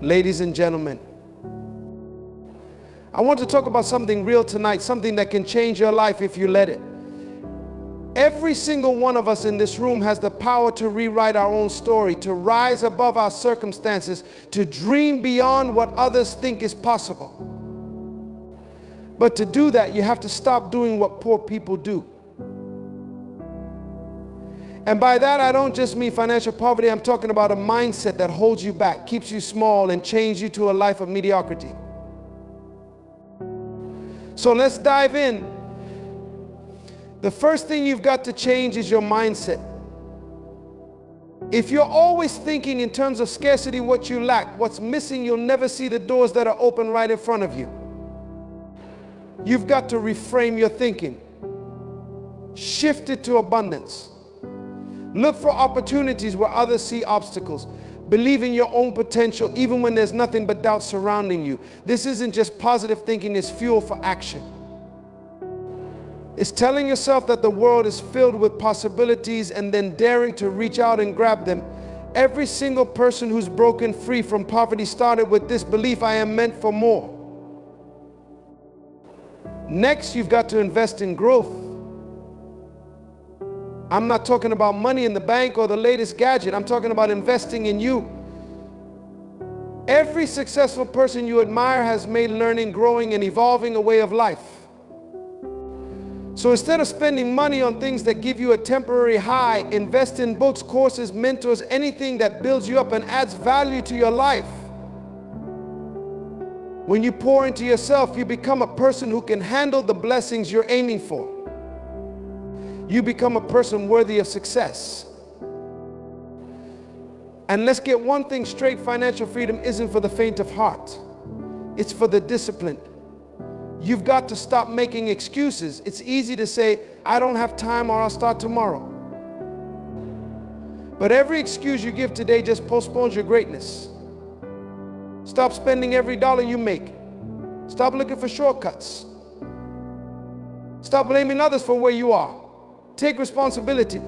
Ladies and gentlemen, I want to talk about something real tonight, something that can change your life if you let it. Every single one of us in this room has the power to rewrite our own story, to rise above our circumstances, to dream beyond what others think is possible. But to do that, you have to stop doing what poor people do. And by that, I don't just mean financial poverty. I'm talking about a mindset that holds you back, keeps you small, and chains you to a life of mediocrity. So let's dive in. The first thing you've got to change is your mindset. If you're always thinking in terms of scarcity, what you lack, what's missing, you'll never see the doors that are open right in front of you. You've got to reframe your thinking. Shift it to abundance. Look for opportunities where others see obstacles. Believe in your own potential even when there's nothing but doubt surrounding you. This isn't just positive thinking, it's fuel for action. It's telling yourself that the world is filled with possibilities and then daring to reach out and grab them. Every single person who's broken free from poverty started with this belief: I am meant for more. Next, you've got to invest in growth. I'm not talking about money in the bank or the latest gadget. I'm talking about investing in you. Every successful person you admire has made learning, growing, and evolving a way of life. So instead of spending money on things that give you a temporary high, invest in books, courses, mentors, anything that builds you up and adds value to your life. When you pour into yourself, you become a person who can handle the blessings you're aiming for. You become a person worthy of success. And let's get one thing straight: financial freedom isn't for the faint of heart. It's for the disciplined. You've got to stop making excuses. It's easy to say, I don't have time, or I'll start tomorrow. But every excuse you give today just postpones your greatness. Stop spending every dollar you make. Stop looking for shortcuts. Stop blaming others for where you are. Take responsibility,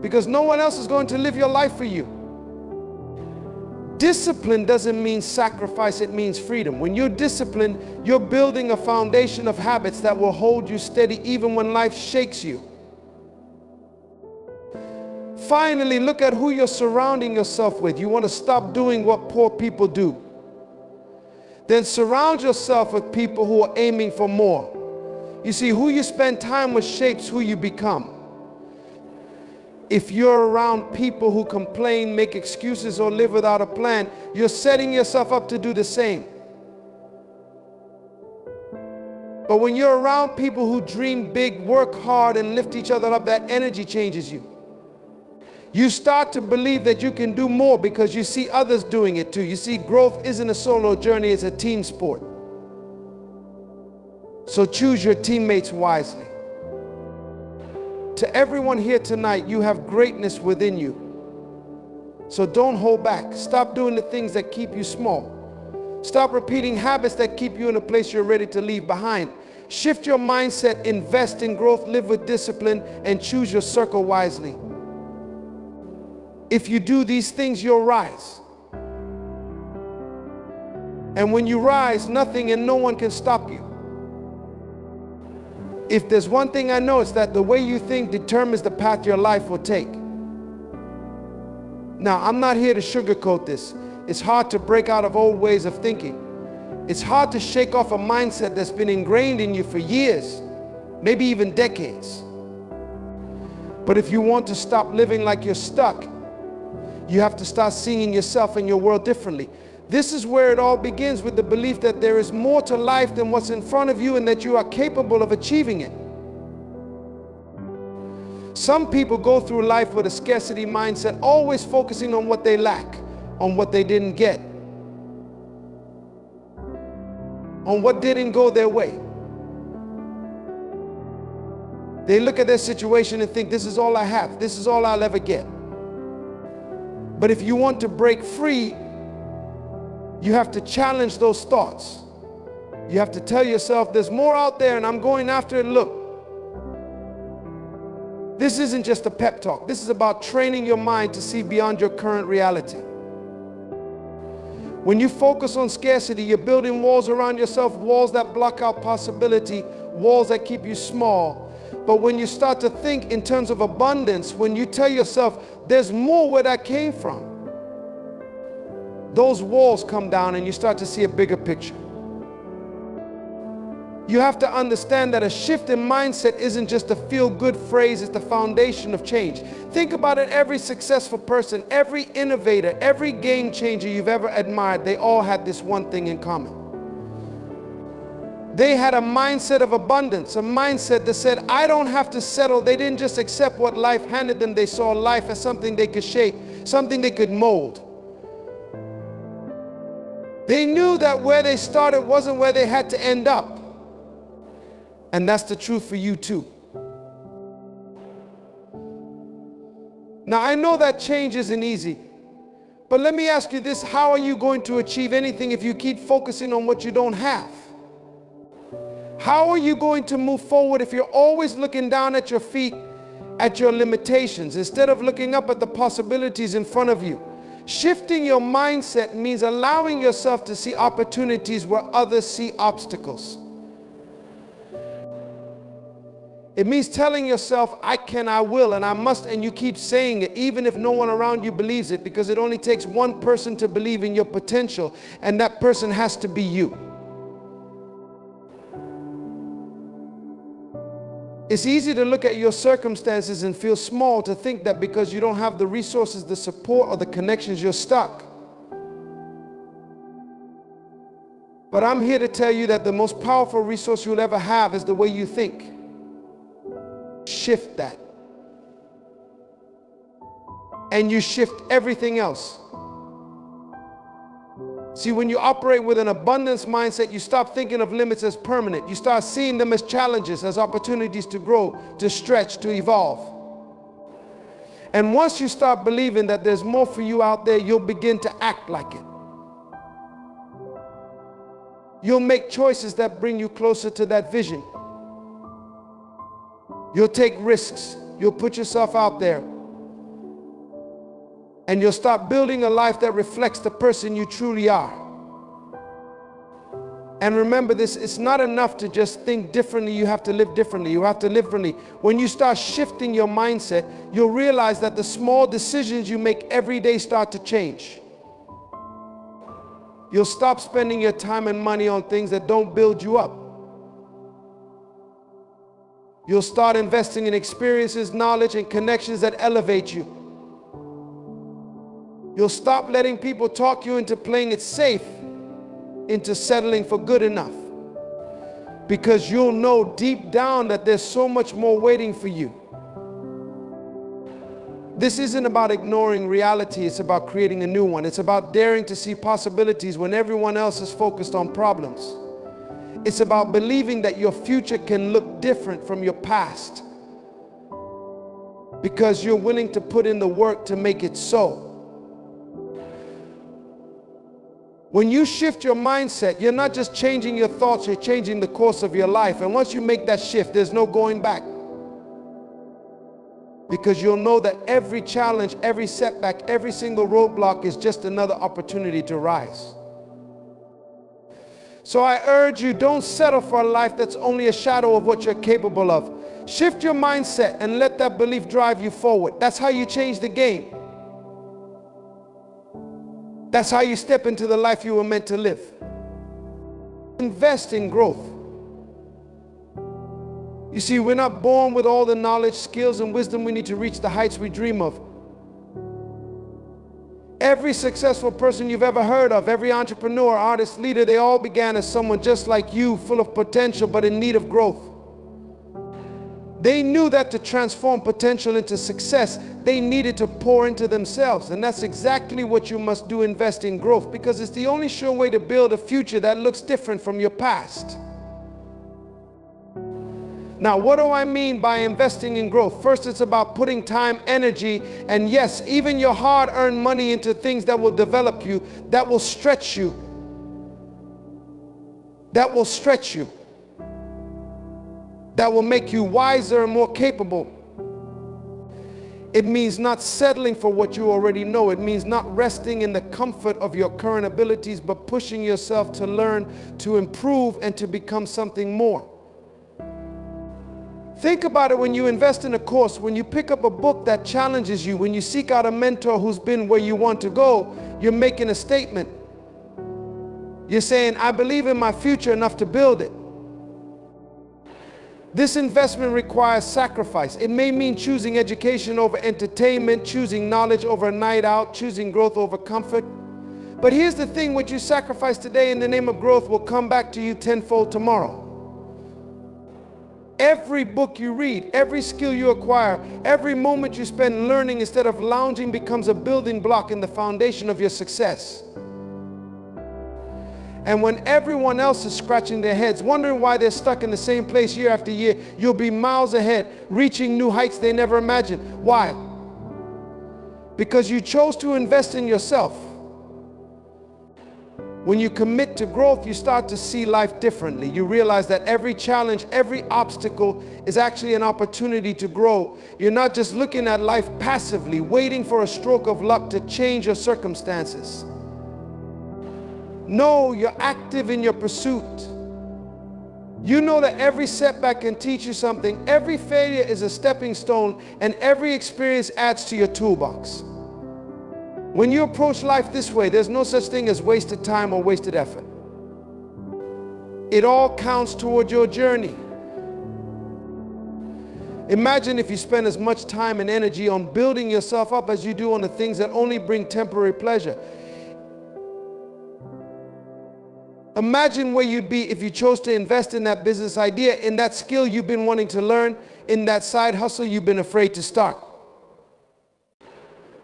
because no one else is going to live your life for you. Discipline doesn't mean sacrifice, it means freedom. When you're disciplined, you're building a foundation of habits that will hold you steady even when life shakes you. Finally, look at who you're surrounding yourself with. You want to stop doing what poor people do. Then surround yourself with people who are aiming for more. You see, who you spend time with shapes who you become. If you're around people who complain, make excuses, or live without a plan, you're setting yourself up to do the same. But when you're around people who dream big, work hard, and lift each other up, that energy changes you. You start to believe that you can do more because you see others doing it too. You see, growth isn't a solo journey, it's a team sport. So choose your teammates wisely. To everyone here tonight, you have greatness within you. So don't hold back. Stop doing the things that keep you small. Stop repeating habits that keep you in a place you're ready to leave behind. Shift your mindset, invest in growth, live with discipline, and choose your circle wisely. If you do these things, you'll rise. And when you rise, nothing and no one can stop you. If there's one thing I know, it's that the way you think determines the path your life will take. Now, I'm not here to sugarcoat this. It's hard to break out of old ways of thinking. It's hard to shake off a mindset that's been ingrained in you for years, maybe even decades. But if you want to stop living like you're stuck, you have to start seeing yourself and your world differently. This is where it all begins, with the belief that there is more to life than what's in front of you and that you are capable of achieving it. Some people go through life with a scarcity mindset, always focusing on what they lack, on what they didn't get, on what didn't go their way. They look at their situation and think, this is all I have, this is all I'll ever get. But if you want to break free, you have to challenge those thoughts. You have to tell yourself, there's more out there and I'm going after it. Look, this isn't just a pep talk. This is about training your mind to see beyond your current reality. When you focus on scarcity, you're building walls around yourself, walls that block out possibility, walls that keep you small. But when you start to think in terms of abundance, when you tell yourself, there's more where that came from, those walls come down and you start to see a bigger picture. You have to understand that a shift in mindset isn't just a feel-good phrase, it's the foundation of change. Think about it, every successful person, every innovator, every game changer you've ever admired, they all had this one thing in common. They had a mindset of abundance, a mindset that said, I don't have to settle. They didn't just accept what life handed them. They saw life as something they could shape, something they could mold. They knew that where they started wasn't where they had to end up. And that's the truth for you too. Now, I know that change isn't easy, but let me ask you this: how are you going to achieve anything if you keep focusing on what you don't have? How are you going to move forward if you're always looking down at your feet, at your limitations, instead of looking up at the possibilities in front of you? Shifting your mindset means allowing yourself to see opportunities where others see obstacles. It means telling yourself, I can, I will, and I must, and you keep saying it even if no one around you believes it, because it only takes one person to believe in your potential, and that person has to be you. It's easy to look at your circumstances and feel small, to think that because you don't have the resources, the support, or the connections, you're stuck. But I'm here to tell you that the most powerful resource you'll ever have is the way you think. Shift that, and you shift everything else. See, when you operate with an abundance mindset, you stop thinking of limits as permanent. You start seeing them as challenges, as opportunities to grow, to stretch, to evolve. And once you start believing that there's more for you out there, you'll begin to act like it. You'll make choices that bring you closer to that vision. You'll take risks. You'll put yourself out there. And you'll start building a life that reflects the person you truly are. And remember this, it's not enough to just think differently, you have to live differently. You have to live differently. When you start shifting your mindset, you'll realize that the small decisions you make every day start to change. You'll stop spending your time and money on things that don't build you up. You'll start investing in experiences, knowledge, and connections that elevate you. You'll stop letting people talk you into playing it safe, into settling for good enough. Because you'll know deep down that there's so much more waiting for you. This isn't about ignoring reality, it's about creating a new one. It's about daring to see possibilities when everyone else is focused on problems. It's about believing that your future can look different from your past, because you're willing to put in the work to make it so. When you shift your mindset, you're not just changing your thoughts, you're changing the course of your life. And once you make that shift, there's no going back. Because you'll know that every challenge, every setback, every single roadblock is just another opportunity to rise. So I urge you, don't settle for a life that's only a shadow of what you're capable of. Shift your mindset and let that belief drive you forward. That's how you change the game. That's how you step into the life you were meant to live. Invest in growth. You see, we're not born with all the knowledge, skills, and wisdom we need to reach the heights we dream of. Every successful person you've ever heard of, every entrepreneur, artist, leader, they all began as someone just like you, full of potential but in need of growth. They knew that to transform potential into success, they needed to pour into themselves. And that's exactly what you must do, invest in growth, because it's the only sure way to build a future that looks different from your past. Now, what do I mean by investing in growth? First, it's about putting time, energy, and yes, even your hard-earned money into things that will develop you, that will stretch you. That will stretch you. That will make you wiser and more capable. It means not settling for what you already know. It means not resting in the comfort of your current abilities, but pushing yourself to learn, to improve, and to become something more. Think about it when you invest in a course, when you pick up a book that challenges you, when you seek out a mentor who's been where you want to go, you're making a statement. You're saying, I believe in my future enough to build it. This investment requires sacrifice. It may mean choosing education over entertainment, choosing knowledge over a night out, choosing growth over comfort. But here's the thing, what you sacrifice today in the name of growth will come back to you tenfold tomorrow. Every book you read, every skill you acquire, every moment you spend learning instead of lounging becomes a building block in the foundation of your success. And when everyone else is scratching their heads, wondering why they're stuck in the same place year after year, you'll be miles ahead, reaching new heights they never imagined. Why? Because you chose to invest in yourself. When you commit to growth, you start to see life differently. You realize that every challenge, every obstacle is actually an opportunity to grow. You're not just looking at life passively, waiting for a stroke of luck to change your circumstances. No, you're active in your pursuit. You know that every setback can teach you something. Every failure is a stepping stone, and every experience adds to your toolbox. When you approach life this way, there's no such thing as wasted time or wasted effort. It all counts toward your journey. Imagine if you spend as much time and energy on building yourself up as you do on the things that only bring temporary pleasure. Imagine where you'd be if you chose to invest in that business idea, in that skill you've been wanting to learn, in that side hustle you've been afraid to start.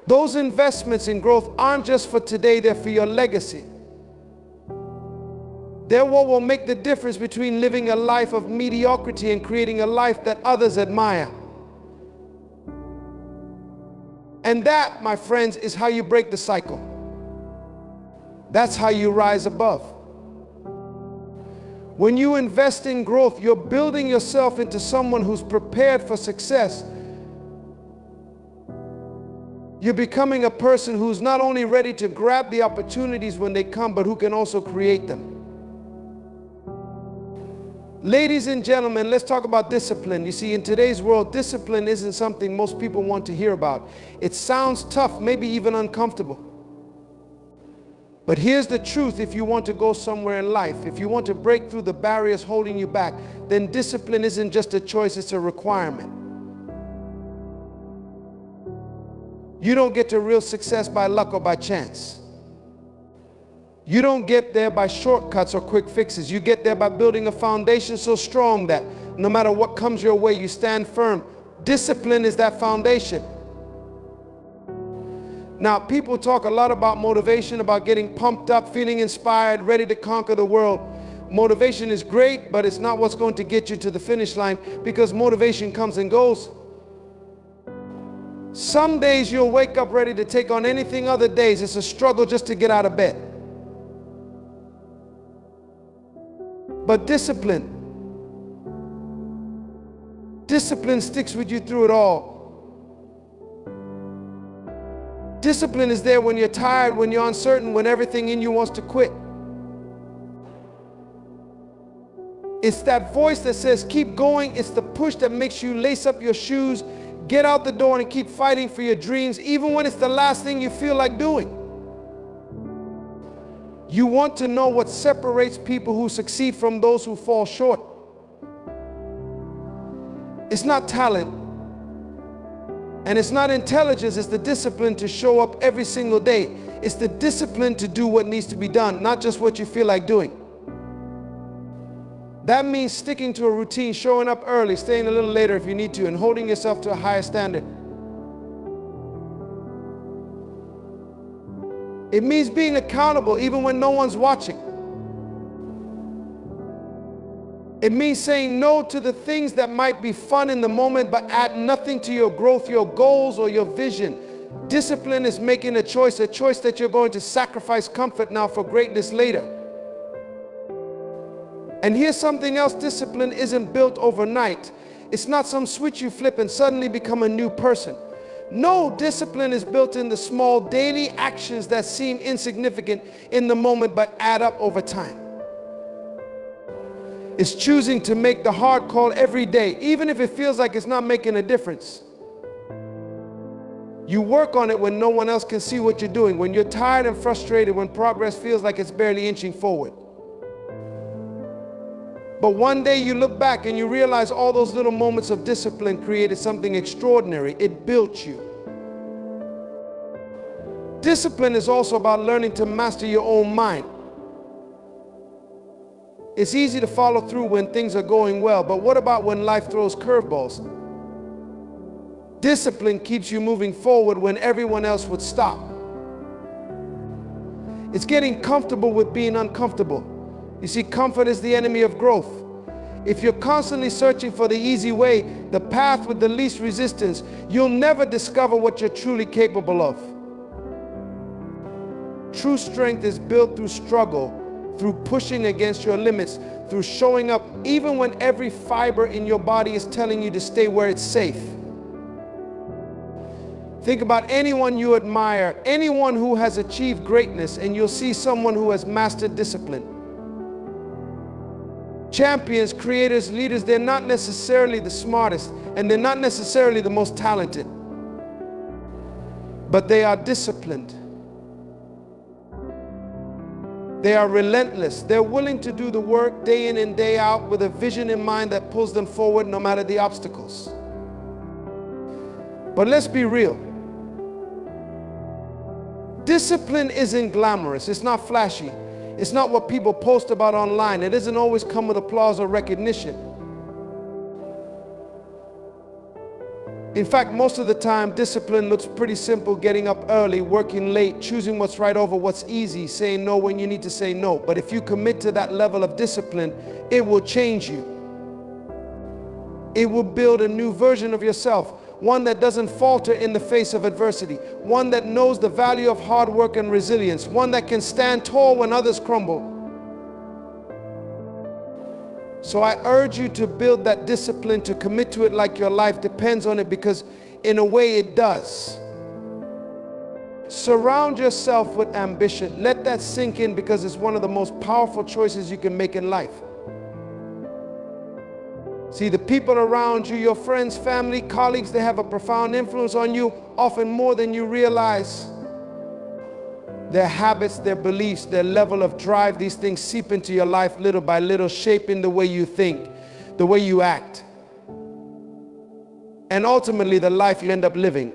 Those investments in growth aren't just for today, they're for your legacy. They're what will make the difference between living a life of mediocrity and creating a life that others admire. And that, my friends, is how you break the cycle. That's how you rise above. When you invest in growth, you're building yourself into someone who's prepared for success. You're becoming a person who's not only ready to grab the opportunities when they come, but who can also create them. Ladies and gentlemen, let's talk about discipline. You see, in today's world, discipline isn't something most people want to hear about. It sounds tough, maybe even uncomfortable. But here's the truth: if you want to go somewhere in life, if you want to break through the barriers holding you back, then discipline isn't just a choice, it's a requirement. You don't get to real success by luck or by chance. You don't get there by shortcuts or quick fixes. You get there by building a foundation so strong that no matter what comes your way, you stand firm. Discipline is that foundation. Now, people talk a lot about motivation, about getting pumped up, feeling inspired, ready to conquer the world. Motivation is great, but it's not what's going to get you to the finish line, because motivation comes and goes. Some days you'll wake up ready to take on anything, other days it's a struggle just to get out of bed. But discipline sticks with you through it all. Discipline is there when you're tired, when you're uncertain, when everything in you wants to quit. It's that voice that says, keep going. It's the push that makes you lace up your shoes, get out the door and keep fighting for your dreams, even when it's the last thing you feel like doing. You want to know what separates people who succeed from those who fall short. It's not talent. And it's not intelligence, it's the discipline to show up every single day. It's the discipline to do what needs to be done, not just what you feel like doing. That means sticking to a routine, showing up early, staying a little later if you need to, and holding yourself to a higher standard. It means being accountable even when no one's watching. It means saying no to the things that might be fun in the moment but add nothing to your growth, your goals, or your vision. Discipline is making a choice that you're going to sacrifice comfort now for greatness later. And here's something else: discipline isn't built overnight. It's not some switch you flip and suddenly become a new person. No, discipline is built in the small daily actions that seem insignificant in the moment but add up over time. It's choosing to make the hard call every day, even if it feels like it's not making a difference. You work on it when no one else can see what you're doing, when you're tired and frustrated, when progress feels like it's barely inching forward. But one day you look back and you realize all those little moments of discipline created something extraordinary. It built you. Discipline is also about learning to master your own mind. It's easy to follow through when things are going well, but what about when life throws curveballs? Discipline keeps you moving forward when everyone else would stop. It's getting comfortable with being uncomfortable. You see, comfort is the enemy of growth. If you're constantly searching for the easy way, the path with the least resistance, you'll never discover what you're truly capable of. True strength is built through struggle, through pushing against your limits, through showing up even when every fiber in your body is telling you to stay where it's safe. Think about anyone you admire, anyone who has achieved greatness, and you'll see someone who has mastered discipline. Champions, creators, leaders, they're not necessarily the smartest, and they're not necessarily the most talented, but they are disciplined. They are relentless. They're willing to do the work day in and day out with a vision in mind that pulls them forward no matter the obstacles. But let's be real. Discipline isn't glamorous. It's not flashy. It's not what people post about online. It doesn't always come with applause or recognition. In fact, most of the time, discipline looks pretty simple: getting up early, working late, choosing what's right over what's easy, saying no when you need to say no. But if you commit to that level of discipline, it will change you. It will build a new version of yourself, one that doesn't falter in the face of adversity, one that knows the value of hard work and resilience, one that can stand tall when others crumble. So I urge you to build that discipline, to commit to it like your life depends on it, because in a way it does. Surround yourself with ambition. Let that sink in, because it's one of the most powerful choices you can make in life. See, the people around you, your friends, family, colleagues, they have a profound influence on you, often more than you realize. Their habits, their beliefs, their level of drive, these things seep into your life little by little, shaping the way you think, the way you act, and ultimately the life you end up living.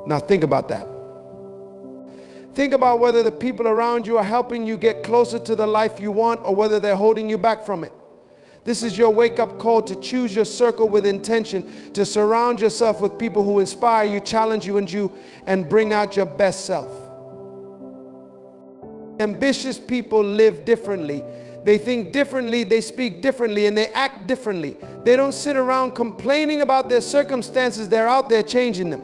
Now think about that. Think about whether the people around you are helping you get closer to the life you want, or whether they're holding you back from it. This is your wake-up call to choose your circle with intention, to surround yourself with people who inspire you, challenge you, and bring out your best self. Ambitious people live differently. They think differently, they speak differently, and they act differently. They don't sit around complaining about their circumstances. They're out there changing them.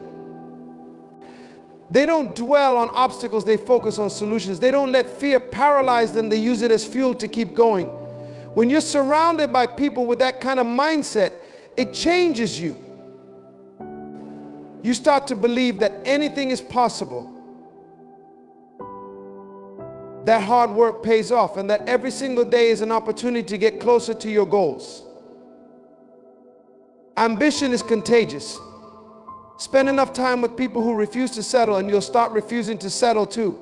They don't dwell on obstacles, they focus on solutions. They don't let fear paralyze them, they use it as fuel to keep going. When you're surrounded by people with that kind of mindset, it changes you. You start to believe that anything is possible, that hard work pays off, and that every single day is an opportunity to get closer to your goals. Ambition is contagious. Spend enough time with people who refuse to settle, and you'll start refusing to settle too.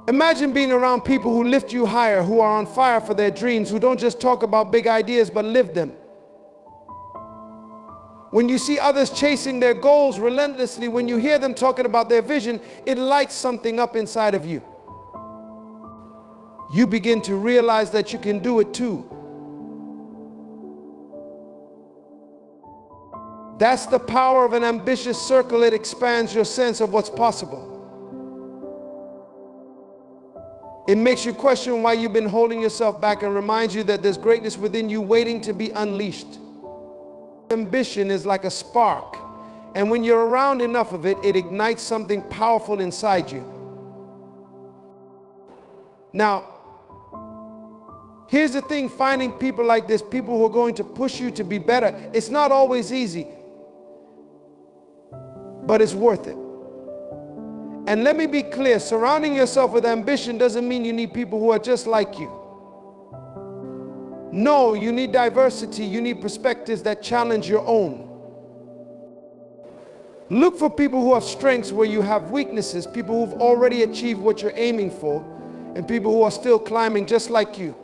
Imagine being around people who lift you higher, who are on fire for their dreams, who don't just talk about big ideas but live them. When you see others chasing their goals relentlessly, when you hear them talking about their vision, it lights something up inside of you. You begin to realize that you can do it too. That's the power of an ambitious circle. It expands your sense of what's possible. It makes you question why you've been holding yourself back, and reminds you that there's greatness within you waiting to be unleashed. Ambition is like a spark, and when you're around enough of it, it ignites something powerful inside you. Now, Here's the thing, finding people like this, people who are going to push you to be better, it's not always easy, but it's worth it. And let me be clear, surrounding yourself with ambition doesn't mean you need people who are just like you. No, you need diversity, you need perspectives that challenge your own. Look for people who have strengths where you have weaknesses, people who've already achieved what you're aiming for, and people who are still climbing just like you.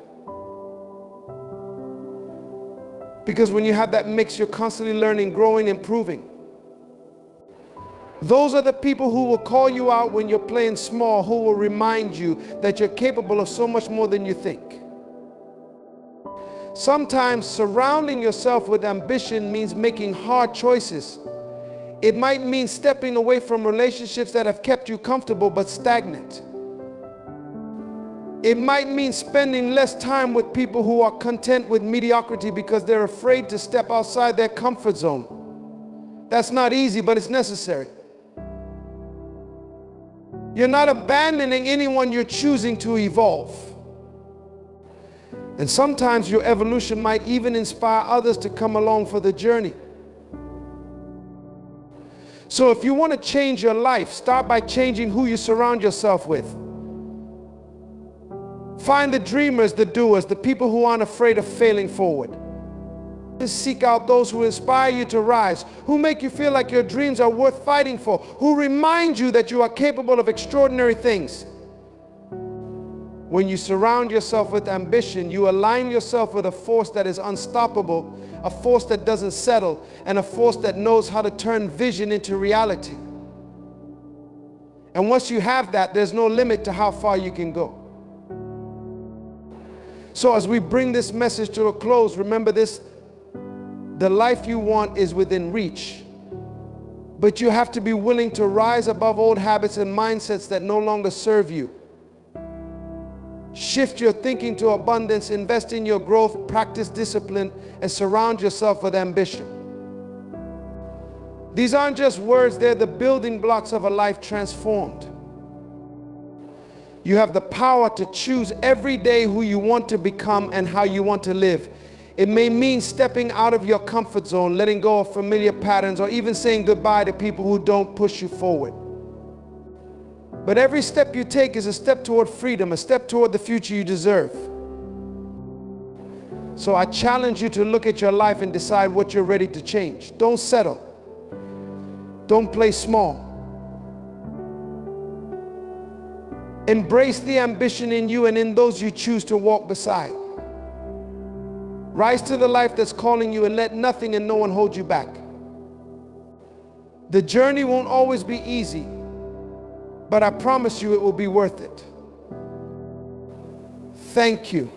Because when you have that mix, you're constantly learning, growing, improving. Those are the people who will call you out when you're playing small, who will remind you that you're capable of so much more than you think. Sometimes surrounding yourself with ambition means making hard choices. It might mean stepping away from relationships that have kept you comfortable but stagnant. It might mean spending less time with people who are content with mediocrity because they're afraid to step outside their comfort zone. That's not easy, but it's necessary. You're not abandoning anyone, you're choosing to evolve. And sometimes your evolution might even inspire others to come along for the journey. So if you want to change your life, start by changing who you surround yourself with. Find the dreamers, the doers, the people who aren't afraid of failing forward. Seek out those who inspire you to rise, who make you feel like your dreams are worth fighting for, who remind you that you are capable of extraordinary things. When you surround yourself with ambition, you align yourself with a force that is unstoppable, a force that doesn't settle, and a force that knows how to turn vision into reality. And once you have that, there's no limit to how far you can go. So as we bring this message to a close, remember this: the life you want is within reach, but you have to be willing to rise above old habits and mindsets that no longer serve you. Shift your thinking to abundance, invest in your growth, practice discipline, and surround yourself with ambition. These aren't just words, they're the building blocks of a life transformed. You have the power to choose every day who you want to become and how you want to live. It may mean stepping out of your comfort zone, letting go of familiar patterns, or even saying goodbye to people who don't push you forward. But every step you take is a step toward freedom, a step toward the future you deserve. So I challenge you to look at your life and decide what you're ready to change. Don't settle. Don't play small. Embrace the ambition in you and in those you choose to walk beside. Rise to the life that's calling you and let nothing and no one hold you back. The journey won't always be easy, but I promise you it will be worth it. Thank you.